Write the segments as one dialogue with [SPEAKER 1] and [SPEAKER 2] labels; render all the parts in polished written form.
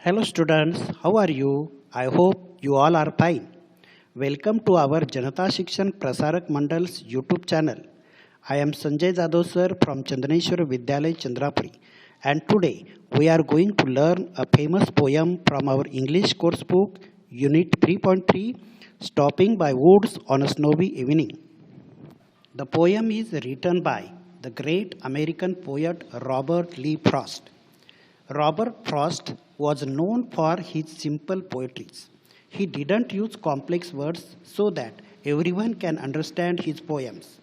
[SPEAKER 1] Hello students, how are you? I hope you all are fine. Welcome to our Janata Shikshan Prasarak Mandal's YouTube channel. I am Sanjay Jadhav sir from Chandaneshwar Vidyalay Chandrapuri, and today we are going to learn a famous poem from our English course book Unit 3.3 Stopping by Woods on a Snowy Evening. The poem is written by the great American poet Robert Lee Frost. Robert Frost was known for his simple poetries. He didn't use complex words so that everyone can understand his poems.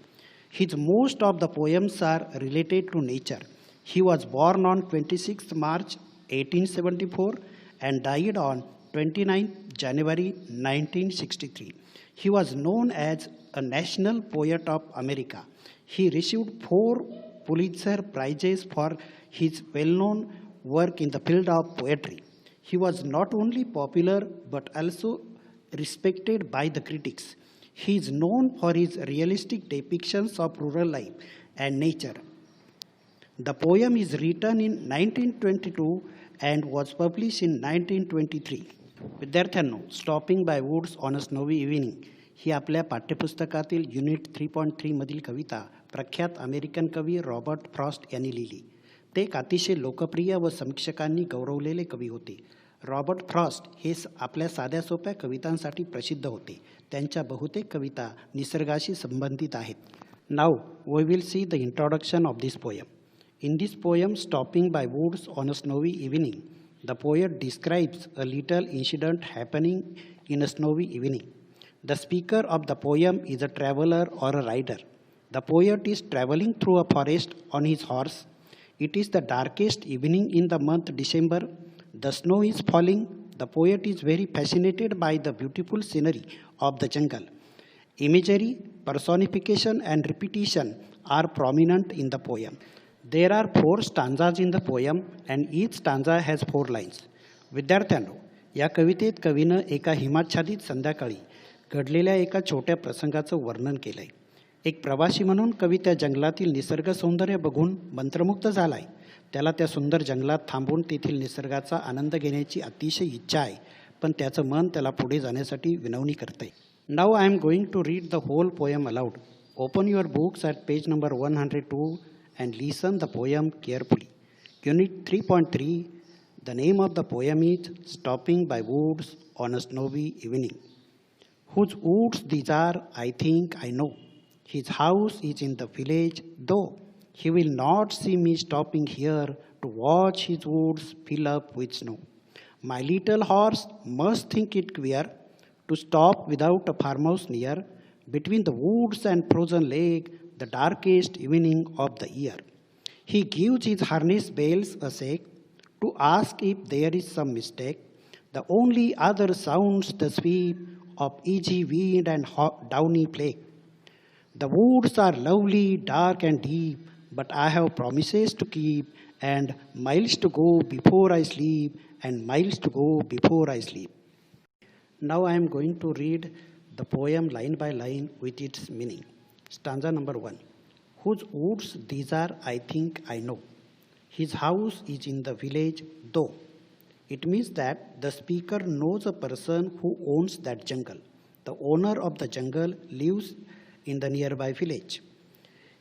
[SPEAKER 1] His most of the poems are related to nature. He was born on 26th March 1874 and died on 29th January 1963. He was known as a national poet of America. He received 4 Pulitzer Prizes for his well-known work in the field of poetry. He was not only popular but also respected by the critics. He is known for his realistic depictions of rural life and nature. The poem is written in 1922 and was published in 1923. विद्यार्थ्यांनो, stopping by woods on a snowy evening ही आपल्या पाठ्यपुस्तकातील unit 3.3 मधील कविता प्रख्यात American कवी Robert Frost यांनी लिहिली. ते एक अतिशय लोकप्रिय व समीक्षकांनी गौरवलेले कवी होते. रॉबर्ट फ्रॉस्ट हे आपल्या साध्या सोप्या कवितांसाठी प्रसिद्ध होते. त्यांच्या बहुतेक कविता निसर्गाशी संबंधित आहेत. Now we will see the introduction of this poem. In this poem, Stopping by Woods on a Snowy Evening, the poet describes a little incident happening in a snowy evening. The speaker of the poem is a traveler or a rider. The poet is traveling through a forest on his horse. It is the darkest evening in the month December. The snow is falling. The poet is very fascinated by the beautiful scenery of the jungle. Imagery, personification, and repetition are prominent in the poem. There are 4 stanzas in the poem and each stanza has 4 lines. विद्यार्थ्यांनो, या कवितेत कवीनं एका हिमाच्छादित संध्याकाळी घडलेल्या एका छोट्या प्रसंगाचं वर्णन केलं आहे. एक प्रवासी म्हणून कवी त्या जंगलातील निसर्ग सौंदर्य बघून मंत्रमुग्ध झाला आहे. त्याला त्या सुंदर जंगलात थांबून तेथील निसर्गाचा आनंद घेण्याची अतिशय इच्छा आहे, पण त्याचं मन त्याला पुढे जाण्यासाठी विनवणी करते. Now I am going to read the whole poem aloud. Open your books at page number 102 and listen the poem carefully. Unit 3.3, the name of the poem is Stopping by Woods on a Snowy Evening. Whose woods these are, I think I know. His house is in the village, though he will not see me stopping here to watch his woods fill up with snow. My little horse must think it queer to stop without a farmhouse near, between the woods and frozen lake, the darkest evening of the year. He gives his harness bells a shake to ask if there is some mistake. The only other sounds the sweep of easy wind and downy flake. The woods are lovely, dark and deep, but I have promises to keep and miles to go before I sleep and miles to go before I sleep. Now I am going to read the poem line by line with its meaning. Stanza number 1. Whose woods these are, I think I know. His house is in the village, though. It means that the speaker knows a person who owns that jungle. The owner of the jungle lives in the nearby village.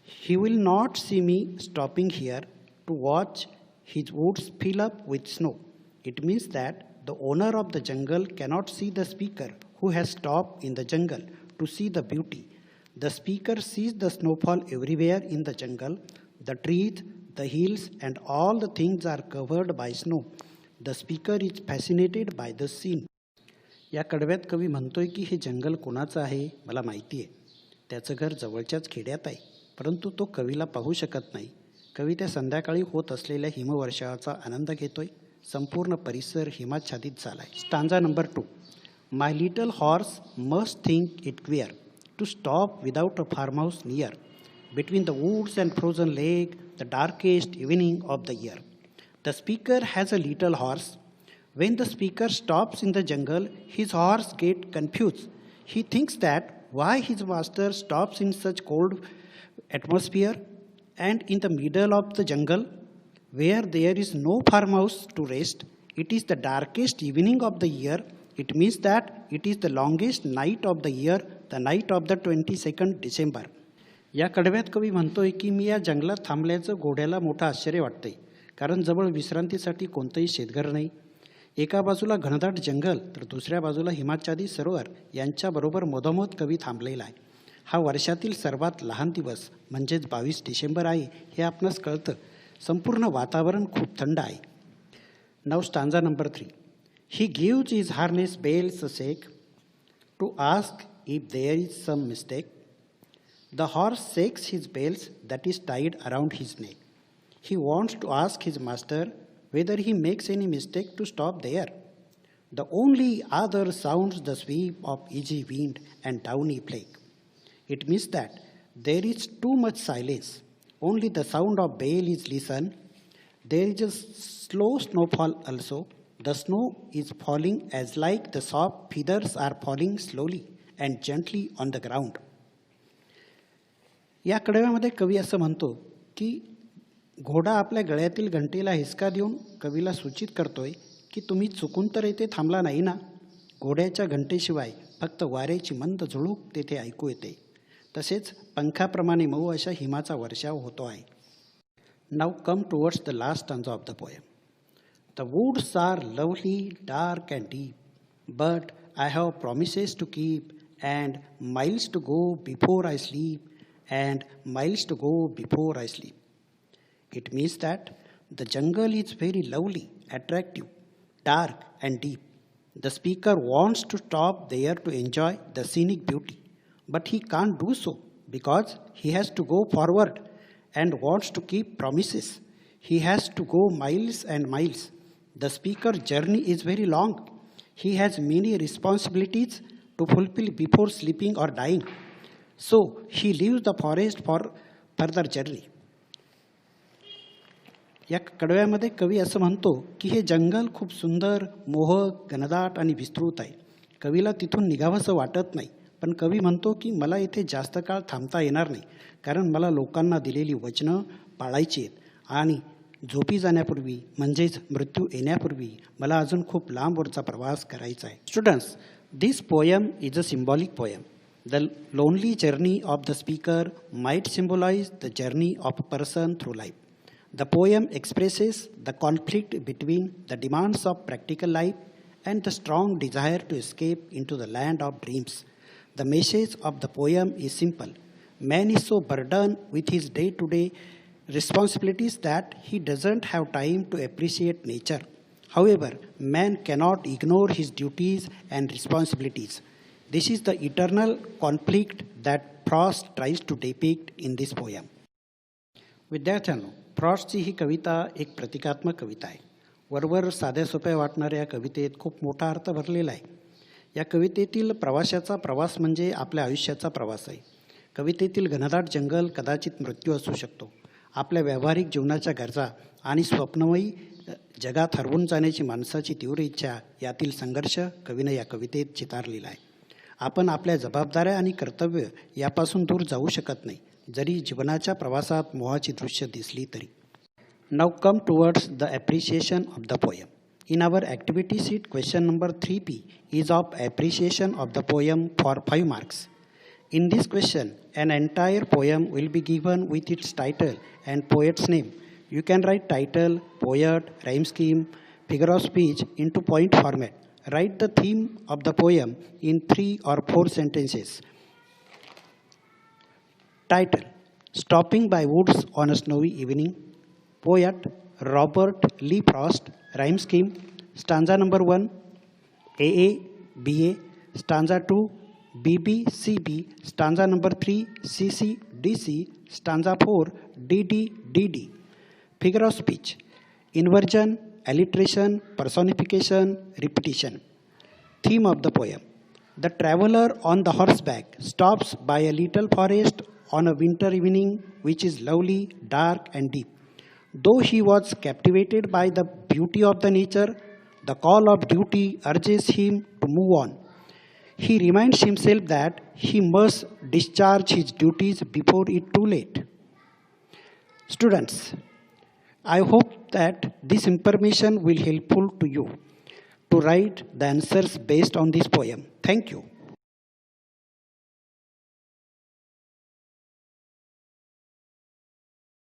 [SPEAKER 1] He will not see me stopping here to watch his woods fill up with snow. It means that the owner of the jungle cannot see the speaker who has stopped in the jungle to see the beauty. The speaker sees the snowfall everywhere in the jungle. The trees, the hills, and all the things are covered by snow. The speaker is fascinated by the scene. या कडव्यात कवी म्हणतोय की हे जंगल कोणाचं आहे मला माहिती आहे. त्याचं घर जवळच्याच खेड्यात आहे, परंतु तो कवीला पाहू शकत नाही. कवी त्या संध्याकाळी होत असलेल्या हिमवर्षावाचा आनंद घेतोय. संपूर्ण परिसर हिमाच्छादित झालाय. Stanza number 2. My little horse must think it queer to stop without a farmhouse near, between the woods and frozen lake, the darkest evening of the year. The speaker has a little horse. When the speaker stops in the jungle, his horse gets confused. He thinks that why his master stops in such cold atmosphere and in the middle of the jungle, where there is no farmhouse to rest. It is the darkest evening of the year. It means that it is the longest night of the year, the night of the 22nd December. या कडव्यात कवी म्हणतोय की मी या जंगलात थांबल्याचं घोड्याला मोठं आश्चर्य वाटतंय, कारण जवळ विश्रांतीसाठी कोणतंही शेतघर नाही. एका बाजूला घनदाट जंगल तर दुसऱ्या बाजूला हिमाच्छादित सरोवर यांच्याबरोबर मधोमध कवी थांबलेला आहे. हा वर्षातील सर्वात लहान दिवस म्हणजेच 22 डिसेंबर आहे हे आपणास कळतं. संपूर्ण वातावरण खूप थंड आहे. नाव stanza number 3. He gives his harness bells a shake to ask if there is some mistake. The horse shakes his bells that is tied around his neck. He wants to ask his master whether he makes any mistake to stop there. The only other sounds the sweep of easy wind and downy flake. It means that there is too much silence. Only the sound of bell is listened. There is a slow snowfall also. The snow is falling as like the soft feathers are falling slowly and gently on the ground. या कडव्यामध्ये कवी असं म्हणतो की घोडा आपल्या गळ्यातील घंटेला हिसका देऊन कवीला सूचित करतोय की तुम्ही चुकून तर येथे थांबला नाही ना. घोड्याच्या घंटेशिवाय फक्त वाऱ्याची मंद झुळूक तेथे ऐकू येते. तसेच पंखाप्रमाणे मऊ अशा हिमाचा वर्षाव होतो आहे. Now come towards the last stanza of the poem. The woods are lovely, dark and deep, but I have promises to keep and miles to go before I sleep, and miles to go before I sleep. It means that the jungle is very lovely, attractive, dark and deep. The speaker wants to stop there to enjoy the scenic beauty, but he can't do so because he has to go forward and wants to keep promises. He has to go miles and miles. The speaker's journey is very long. He has many responsibilities to fulfill before sleeping or dying. So he leaves the forest for further journey. या कडव्यामध्ये कवी असं म्हणतो की हे जंगल खूप सुंदर, मोहक, घनदाट आणि विस्तृत आहे. कवीला तिथून निघावंसं वाटत नाही, पण कवी म्हणतो की मला इथे जास्त काळ थांबता येणार नाही, कारण मला लोकांना दिलेली वचनं पाळायची आहेत आणि झोपी जाण्यापूर्वी म्हणजेच मृत्यू येण्यापूर्वी मला अजून खूप लांबवरचा प्रवास करायचा आहे. Students, this poem is a symbolic poem. The lonely journey of the speaker might symbolize the journey of a person through life. The poem expresses the conflict between the demands of practical life and the strong desire to escape into the land of dreams. The message of the poem is simple. Man is so burdened with his day-to-day responsibilities that he doesn't have time to appreciate nature. However, man cannot ignore his duties and responsibilities. This is the eternal conflict that Frost tries to depict in this poem. विद्यार्थ्यांनो, फ्रॉस्टची ही कविता एक प्रतिकात्मक कविता आहे. वरवर साध्या सोप्या वाटणाऱ्या या कवितेत खूप मोठा अर्थ भरलेला आहे. या कवितेतील प्रवाशाचा प्रवास म्हणजे आपल्या आयुष्याचा प्रवास आहे. कवितेतील घनदाट जंगल कदाचित मृत्यू असू शकतो. आपल्या व्यावहारिक जीवनाच्या गरजा आणि स्वप्नमयी जगात हरवून जाण्याची माणसाची तीव्र इच्छा यातील संघर्ष कवीनं या कवितेत चितारलेला आहे. आपण आपल्या जबाबदाऱ्या आणि कर्तव्य यापासून दूर जाऊ शकत नाही, जरी जीवनाच्या प्रवासात मोहाची दृश्य दिसली तरी. Now come towards the appreciation of the poem. In our activity sheet, question number 3P is of appreciation of the poem for 5 marks. In this question, an entire poem will be given with its title and poet's name. You can write title, poet, rhyme scheme, figure of speech into point format. Write the theme of the poem in 3 or 4 sentences. Title: Stopping by Woods on a Snowy Evening. Poet: Robert Lee Frost. Rhyme scheme: stanza number 1 AA BA, stanza 2 BB CB, stanza number 3 CC DC, stanza 4 DD DD. Figure of speech: inversion, alliteration, personification, repetition. Theme of the poem: the traveler on the horseback stops by a little forest on a winter evening which is lovely, dark and deep. Though he was captivated by the beauty of the nature, the call of duty urges him to move on. He reminds himself that he must discharge his duties before it too late. Students, I hope that this information will helpful to you to write the answers based on this poem. Thank you.